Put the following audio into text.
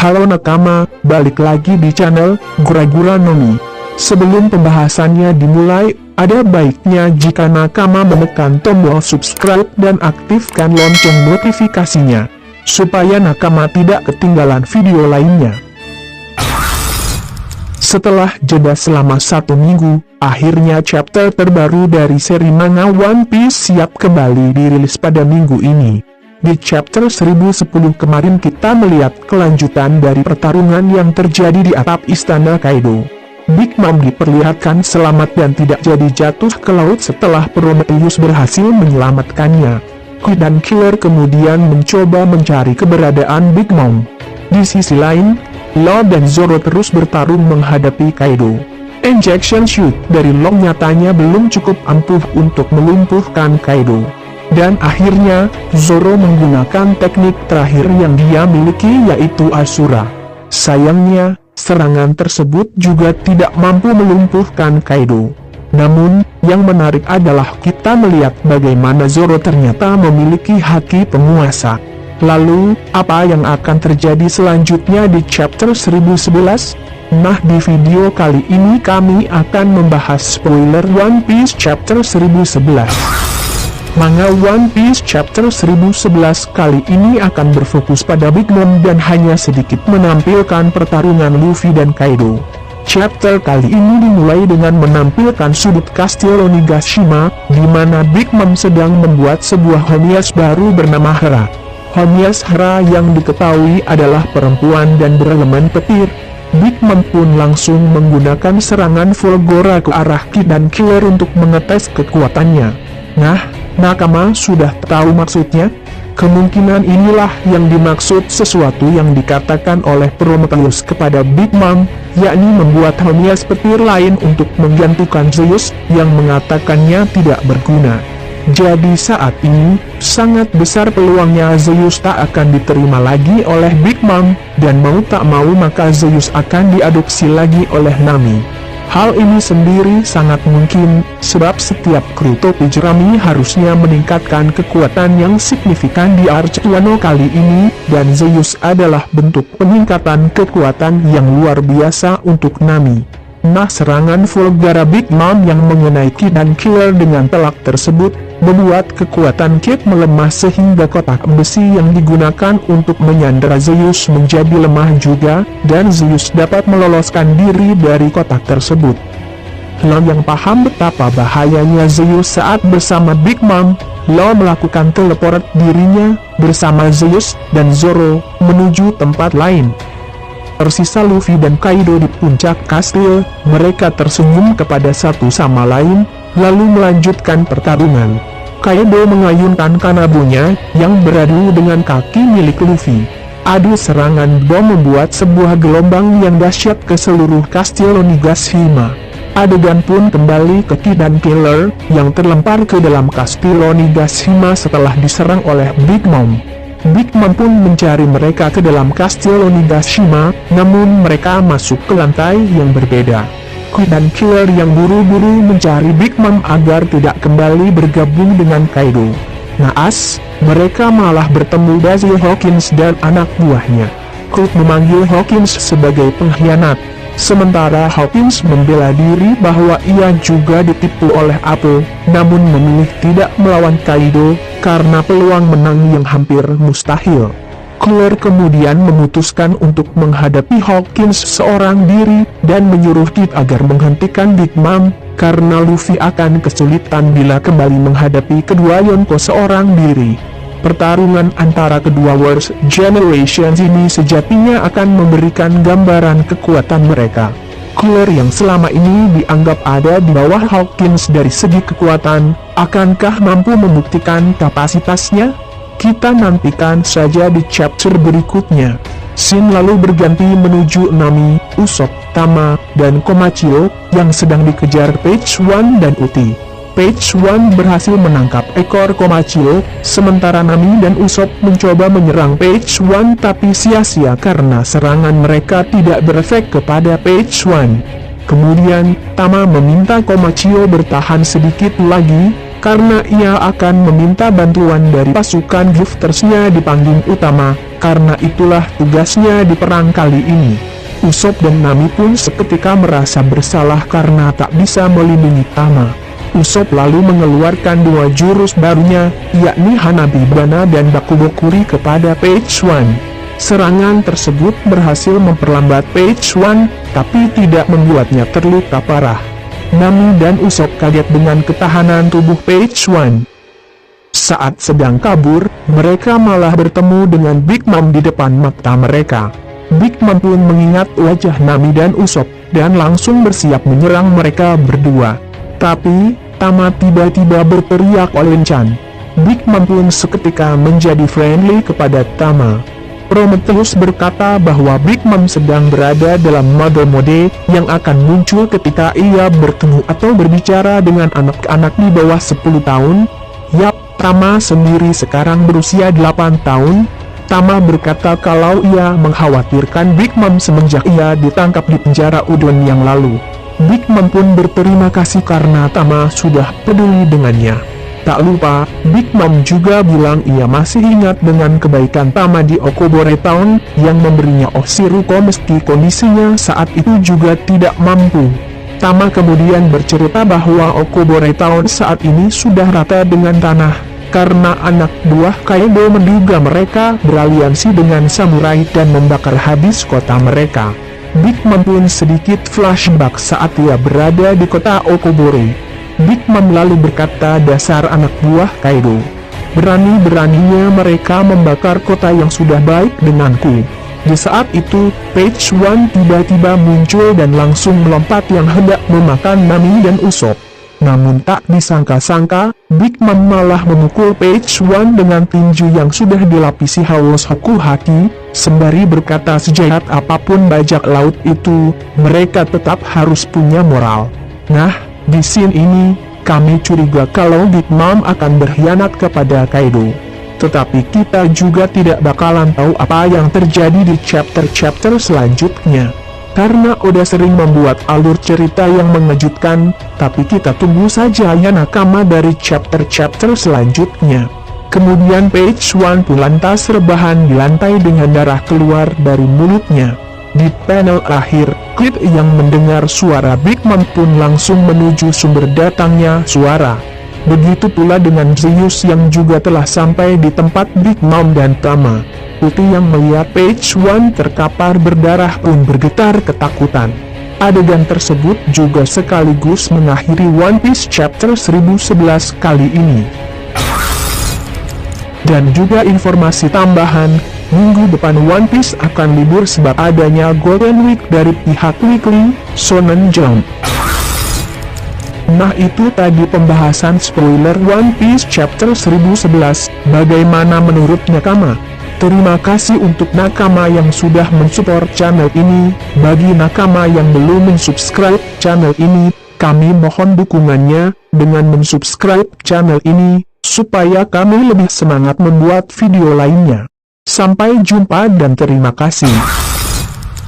Halo nakama, balik lagi di channel Gura-Gura Nomi. Sebelum pembahasannya dimulai, ada baiknya jika nakama menekan tombol subscribe dan aktifkan lonceng notifikasinya, supaya nakama tidak ketinggalan video lainnya. Setelah jeda selama 1 minggu, akhirnya chapter terbaru dari seri manga One Piece siap kembali dirilis pada minggu ini. Di chapter 1010 kemarin kita melihat kelanjutan dari pertarungan yang terjadi di atap istana Kaido. Big Mom diperlihatkan selamat dan tidak jadi jatuh ke laut setelah Prometheus berhasil menyelamatkannya. Queen dan Killer kemudian mencoba mencari keberadaan Big Mom. Di sisi lain, Law dan Zoro terus bertarung menghadapi Kaido. Injection Shoot dari Law nyatanya belum cukup ampuh untuk melumpuhkan Kaido. Dan akhirnya, Zoro menggunakan teknik terakhir yang dia miliki yaitu Asura. Sayangnya, serangan tersebut juga tidak mampu melumpuhkan Kaido. Namun, yang menarik adalah kita melihat bagaimana Zoro ternyata memiliki haki penguasa. Lalu, apa yang akan terjadi selanjutnya di chapter 1011? Nah, di video kali ini kami akan membahas spoiler One Piece chapter 1011. Manga One Piece chapter 1011 kali ini akan berfokus pada Big Mom dan hanya sedikit menampilkan pertarungan Luffy dan Kaido. Chapter kali ini dimulai dengan menampilkan sudut kastil Onigashima, di mana Big Mom sedang membuat sebuah Honias baru bernama Hera. Honias Hera yang diketahui adalah perempuan dan berelemen petir. Big Mom pun langsung menggunakan serangan Volgora ke arah Kid dan Killer untuk mengetes kekuatannya. Nah, nakama sudah tahu maksudnya? Kemungkinan inilah yang dimaksud sesuatu yang dikatakan oleh Prometheus kepada Big Mom, yakni membuat Honias petir lain untuk menggantungkan Zeus, yang mengatakannya tidak berguna. Jadi saat ini, sangat besar peluangnya Zeus tak akan diterima lagi oleh Big Mom, dan mau tak mau maka Zeus akan diadopsi lagi oleh Nami. Hal ini sendiri sangat mungkin, sebab setiap kru topi jerami harusnya meningkatkan kekuatan yang signifikan di Arch Wano kali ini, dan Zeus adalah bentuk peningkatan kekuatan yang luar biasa untuk Nami. Nah, serangan Volgara Big Mom yang mengenai Kid dan Killer dengan telak tersebut, membuat kekuatan Kid melemah sehingga kotak besi yang digunakan untuk menyandera Zeus menjadi lemah juga, dan Zeus dapat meloloskan diri dari kotak tersebut. Law yang paham betapa bahayanya Zeus saat bersama Big Mom, Law melakukan teleport dirinya bersama Zeus dan Zoro menuju tempat lain. Tersisa Luffy dan Kaido di puncak kastil, mereka tersenyum kepada satu sama lain, lalu melanjutkan pertarungan. Kaido mengayunkan kanabonya, yang beradu dengan kaki milik Luffy. Adu serangan bom membuat sebuah gelombang yang dahsyat ke seluruh kastil Onigashima. Adegan pun kembali ke Kid dan Killer, yang terlempar ke dalam kastil Onigashima setelah diserang oleh Big Mom. Big Mom pun mencari mereka ke dalam kastil Onigashima, namun mereka masuk ke lantai yang berbeda. Queen dan Killer yang buru-buru mencari Big Mom agar tidak kembali bergabung dengan Kaido. Naas, mereka malah bertemu Basil Hawkins dan anak buahnya. Queen memanggil Hawkins sebagai pengkhianat, sementara Hawkins membela diri bahwa ia juga ditipu oleh Apple, namun memilih tidak melawan Kaido, karena peluang menang yang hampir mustahil. Killer kemudian memutuskan untuk menghadapi Hawkins seorang diri, dan menyuruh Kid agar menghentikan Big Mom, karena Luffy akan kesulitan bila kembali menghadapi kedua Yonko seorang diri. Pertarungan antara kedua Worst Generations ini sejatinya akan memberikan gambaran kekuatan mereka. Killer yang selama ini dianggap ada di bawah Hawkins dari segi kekuatan, akankah mampu membuktikan kapasitasnya? Kita nantikan saja di chapter berikutnya. Scene lalu berganti menuju Nami, Usopp, Tama, dan Komachio, yang sedang dikejar Page One dan Uti. Page One berhasil menangkap ekor Komachio, sementara Nami dan Usopp mencoba menyerang Page One tapi sia-sia karena serangan mereka tidak berefek kepada Page One. Kemudian, Tama meminta Komachio bertahan sedikit lagi, karena ia akan meminta bantuan dari pasukan Giftersnya di panggung utama, karena itulah tugasnya di perang kali ini. Usopp dan Nami pun seketika merasa bersalah karena tak bisa melindungi Tama. Usopp lalu mengeluarkan dua jurus barunya, yakni Hanabi Bana dan Bakubokuri kepada Page One. Serangan tersebut berhasil memperlambat Page One, tapi tidak membuatnya terluka parah. Nami dan Usopp kaget dengan ketahanan tubuh Page One. Saat sedang kabur, mereka malah bertemu dengan Big Mom di depan mata mereka. Big Mom pun mengingat wajah Nami dan Usopp, dan langsung bersiap menyerang mereka berdua. Tapi, Tama tiba-tiba berteriak oleh Chan. Big Mom pun seketika menjadi friendly kepada Tama. Prometheus berkata bahwa Big Mom sedang berada dalam mode yang akan muncul ketika ia bertemu atau berbicara dengan anak-anak di bawah 10 tahun. Yap, Tama sendiri sekarang berusia 8 tahun. Tama berkata kalau ia mengkhawatirkan Big Mom semenjak ia ditangkap di penjara Udon yang lalu. Big Mom pun berterima kasih karena Tama sudah peduli dengannya. Tak lupa, Big Mom juga bilang ia masih ingat dengan kebaikan Tama di Okobore Town, yang memberinya Oshiruko meski kondisinya saat itu juga tidak mampu. Tama kemudian bercerita bahwa Okobore Town saat ini sudah rata dengan tanah, karena anak buah Kaido menduga mereka beraliansi dengan samurai dan membakar habis kota mereka. Big Mom pun sedikit flashback saat ia berada di kota Okobore. Big Mom lalu berkata, dasar anak buah Kaido. Berani-beraninya mereka membakar kota yang sudah baik denganku. Di saat itu, Page One tiba-tiba muncul dan langsung melompat yang hendak memakan Nami dan Usopp. Namun tak disangka-sangka, Big Mom malah memukul Page One dengan tinju yang sudah dilapisi halos Hoku Haki, sembari berkata sejahat apapun bajak laut itu, mereka tetap harus punya moral. Nah, di scene ini, kami curiga kalau Big Mom akan berkhianat kepada Kaido. Tetapi kita juga tidak bakalan tahu apa yang terjadi di chapter-chapter selanjutnya. Karena Oda sering membuat alur cerita yang mengejutkan, tapi kita tunggu saja ya nakama dari chapter-chapter selanjutnya. Kemudian Page One pun lantas rebahan di lantai dengan darah keluar dari mulutnya. Di panel akhir, Kid yang mendengar suara Big Mom pun langsung menuju sumber datangnya suara. Begitu pula dengan Zeus yang juga telah sampai di tempat Big Mom dan Tama. Putih yang melihat Page One terkapar berdarah pun bergetar ketakutan. Adegan tersebut juga sekaligus mengakhiri One Piece chapter 1011 kali ini. Dan juga informasi tambahan, minggu depan One Piece akan libur sebab adanya Golden Week dari pihak Weekly Shonen Jump. Nah itu tadi pembahasan spoiler One Piece chapter 1011, bagaimana menurut nakama? Terima kasih untuk nakama yang sudah mensupport channel ini. Bagi nakama yang belum mensubscribe channel ini, kami mohon dukungannya dengan mensubscribe channel ini, supaya kami lebih semangat membuat video lainnya. Sampai jumpa dan terima kasih.